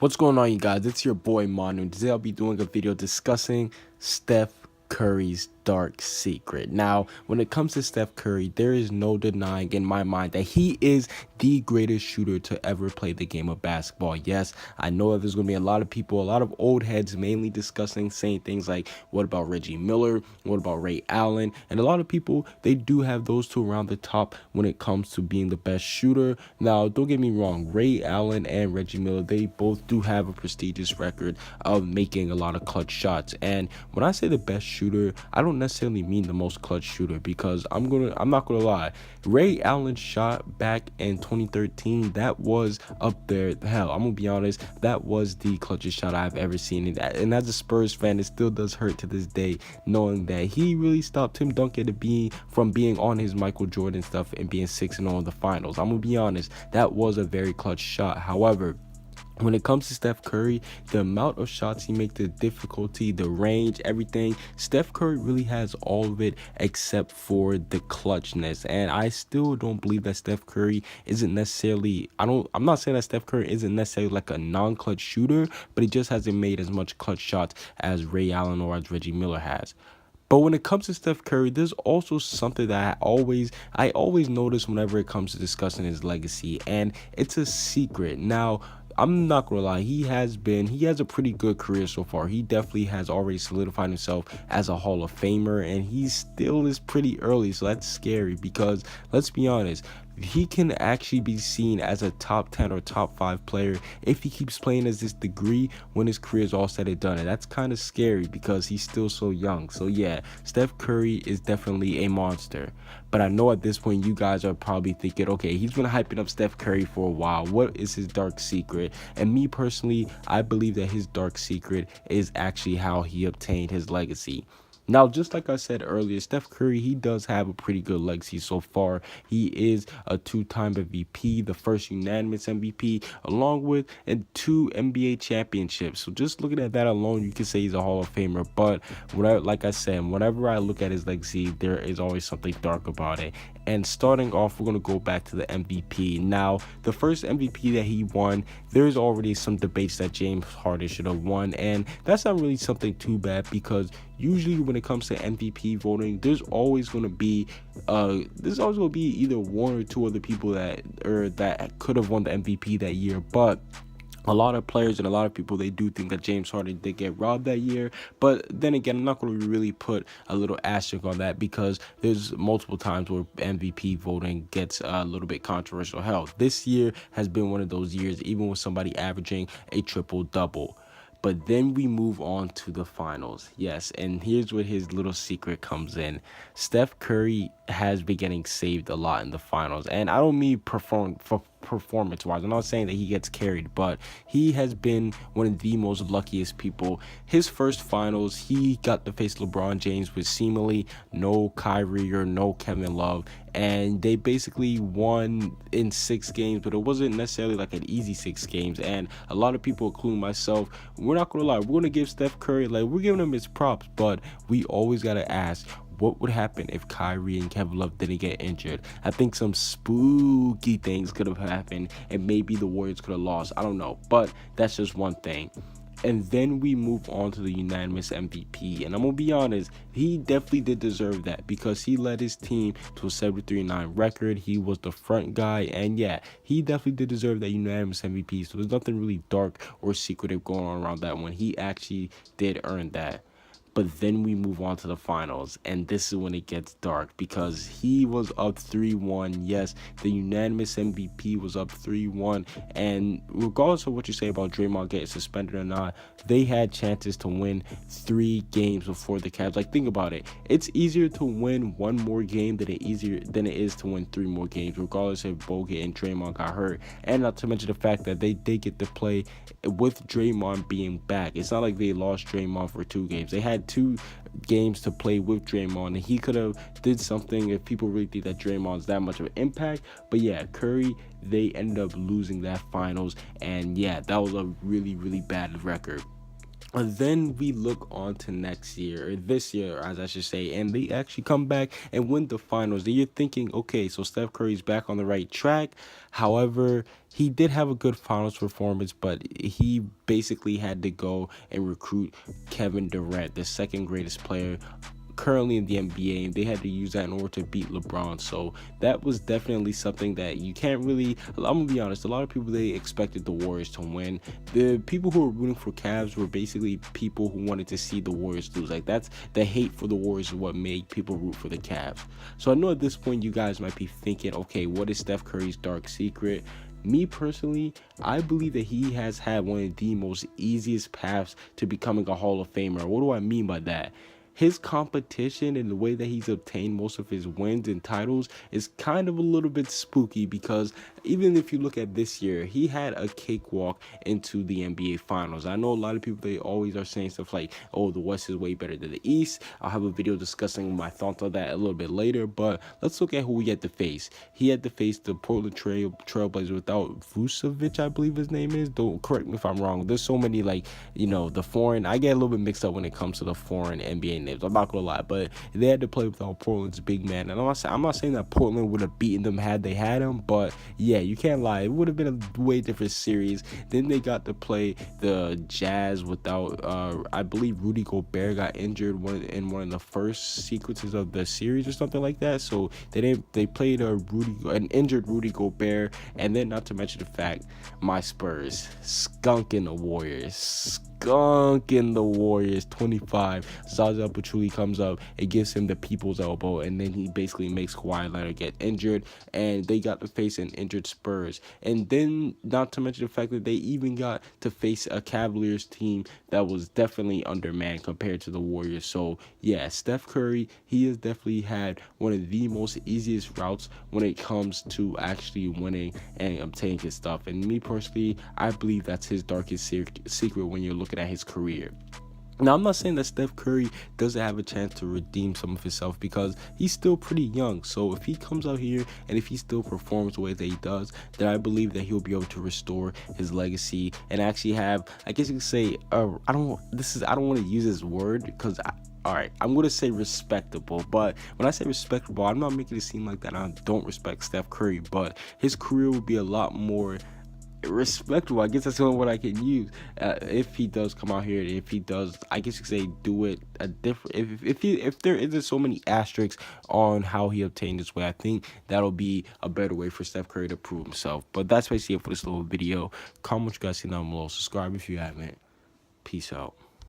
What's going on, you guys? It's your boy Manu. Today I'll be doing a video discussing Steph Curry's dark secret. Now, when it comes to Steph Curry, there is no denying in my mind that he is the greatest shooter to ever play the game of basketball. Yes, I know that there's going to be a lot of people, a lot of old heads mainly discussing, saying things like, what about Reggie Miller? What about Ray Allen? And a lot of people, they do have those two around the top when it comes to being the best shooter. Now, don't get me wrong, Ray Allen and Reggie Miller, they both do have a prestigious record of making a lot of clutch shots. And when I say the best shooter, I don't necessarily mean the most clutch shooter, because I'm not gonna lie. Ray Allen's shot back in 2013, that was up there. Hell, I'm gonna be honest, that was the clutchest shot I've ever seen. And as a Spurs fan, it still does hurt to this day knowing that he really stopped Tim Duncan from being on his Michael Jordan stuff and being 6-0 in the finals. I'm gonna be honest, that was a very clutch shot. However, when it comes to Steph Curry, the amount of shots he makes, the difficulty, the range, everything, Steph Curry really has all of it except for the clutchness. And I still don't believe that Steph Curry isn't necessarily, I'm not saying that Steph Curry isn't necessarily like a non-clutch shooter, but he just hasn't made as much clutch shots as Ray Allen or as Reggie Miller has. But when it comes to Steph Curry, there's also something that I always notice whenever it comes to discussing his legacy, and it's a secret. Now, I'm not gonna lie, he has a pretty good career so far. He definitely has already solidified himself as a Hall of Famer, and he still is pretty early, so that's scary because let's be honest, he can actually be seen as a top 10 or top 5 player if he keeps playing as this degree when his career is all said and done. And that's kind of scary because he's still so young. So yeah, Steph Curry is definitely a monster. But I know at this point you guys are probably thinking, okay, he's been hyping up Steph Curry for a while. What is his dark secret? And me personally, I believe that his dark secret is actually how he obtained his legacy. Now, just like I said earlier, Steph Curry, he does have a pretty good legacy so far. He is a two-time MVP, the first unanimous MVP, along with and 2 NBA championships. So just looking at that alone, you can say he's a Hall of Famer. But like I said, whenever I look at his legacy, there is always something dark about it. And starting off, we're going to go back to the MVP. Now, the first MVP that he won, there's already some debates that James Harden should have won. And that's not really something too bad because usually when it comes to MVP voting, there's always going to be either one or two other people that could have won the MVP that year. But a lot of players and a lot of people, they do think that James Harden did get robbed that year. But then again, I'm not going to really put a little asterisk on that because there's multiple times where MVP voting gets a little bit controversial. Hell, this year has been one of those years, even with somebody averaging a triple-double. But then we move on to the finals. Yes, and here's where his little secret comes in. Steph Curry has been getting saved a lot in the finals. And I don't mean performance-wise. I'm not saying that he gets carried, but he has been one of the most luckiest people. His first finals, he got to face LeBron James with seemingly no Kyrie or no Kevin Love. And they basically won in 6 games, but it wasn't necessarily like an easy 6 games. And a lot of people, including myself, we're not going to lie, we're going to give Steph Curry, like, we're giving him his props, but we always got to ask, what would happen if Kyrie and Kevin Love didn't get injured? I think some spooky things could have happened, and maybe the Warriors could have lost. I don't know, but that's just one thing. And then we move on to the unanimous MVP. And I'm going to be honest, he definitely did deserve that because he led his team to a 73-9 record. He was the front guy. And yeah, he definitely did deserve that unanimous MVP. So there's nothing really dark or secretive going on around that one. He actually did earn that. But then we move on to the finals, and this is when it gets dark because he was up 3-1. Yes, the unanimous MVP was up 3-1, and regardless of what you say about Draymond getting suspended or not, they had chances to win 3 games before the Cavs. Like, think about it. It's easier to win 1 more game than it is to win 3 more games, regardless if Bogut and Draymond got hurt. And not to mention the fact that they did get to play with Draymond being back. It's not like they lost Draymond for 2 games. They had 2 games to play with Draymond, and he could have did something if people really think that Draymond's that much of an impact. But yeah, Curry, they ended up losing that finals, and yeah, that was a really, really bad record. And then we look on to next year, or this year, as I should say, and they actually come back and win the finals. Then you're thinking, okay, so Steph Curry's back on the right track. However, he did have a good finals performance, but he basically had to go and recruit Kevin Durant, the second greatest player currently in the NBA, and they had to use that in order to beat LeBron. So that was definitely something that you can't really. I'm gonna be honest. A lot of people, they expected the Warriors to win. The people who were rooting for Cavs were basically people who wanted to see the Warriors lose. Like, that's the hate for the Warriors is what made people root for the Cavs. So I know at this point you guys might be thinking, okay, what is Steph Curry's dark secret? Me personally, I believe that he has had one of the most easiest paths to becoming a Hall of Famer. What do I mean by that? His competition and the way that he's obtained most of his wins and titles is kind of a little bit spooky, because even if you look at this year, he had a cakewalk into the NBA Finals. I know a lot of people, they always are saying stuff like, oh, the West is way better than the East. I'll have a video discussing my thoughts on that a little bit later, but let's look at who we had to face. He had to face the Portland Trailblazers without Vucevic, I believe his name is. Don't correct me if I'm wrong. There's so many, like, the foreign. I get a little bit mixed up when it comes to the foreign NBA names. I'm not gonna lie, but they had to play without Portland's big man. And I'm not saying that Portland would have beaten them had they had him, but yeah, you can't lie. It would have been a way different series. Then they got to play the Jazz without, I believe Rudy Gobert got injured in one of the first sequences of the series or something like that. So they played an injured Rudy Gobert, and then not to mention the fact my Spurs skunking the Warriors. 25. Zaza Pachulia comes up, it gives him the people's elbow, and then he basically makes Kawhi Leonard get injured, and they got to face an injured Spurs. And then not to mention the fact that they even got to face a Cavaliers team that was definitely undermanned compared to the Warriors. So yeah, Steph Curry, he has definitely had one of the most easiest routes when it comes to actually winning and obtaining his stuff. And me personally, I believe that's his darkest secret when you're looking at his career. Now, I'm not saying that Steph Curry doesn't have a chance to redeem some of himself, because he's still pretty young. So if he comes out here and if he still performs the way that he does, then I believe that he'll be able to restore his legacy and actually have, I guess you could say, I don't want to use this word because all right, I'm going to say respectable, but when I say respectable, I'm not making it seem like that I don't respect Steph Curry, but his career will be a lot more respectable. I guess that's the only word I can use. If he does come out here, if he does, I guess you could say, do it a different. If there isn't so many asterisks on how he obtained his way, I think that'll be a better way for Steph Curry to prove himself. But that's basically it for this little video. Comment what you guys see down below. Subscribe if you haven't. Peace out.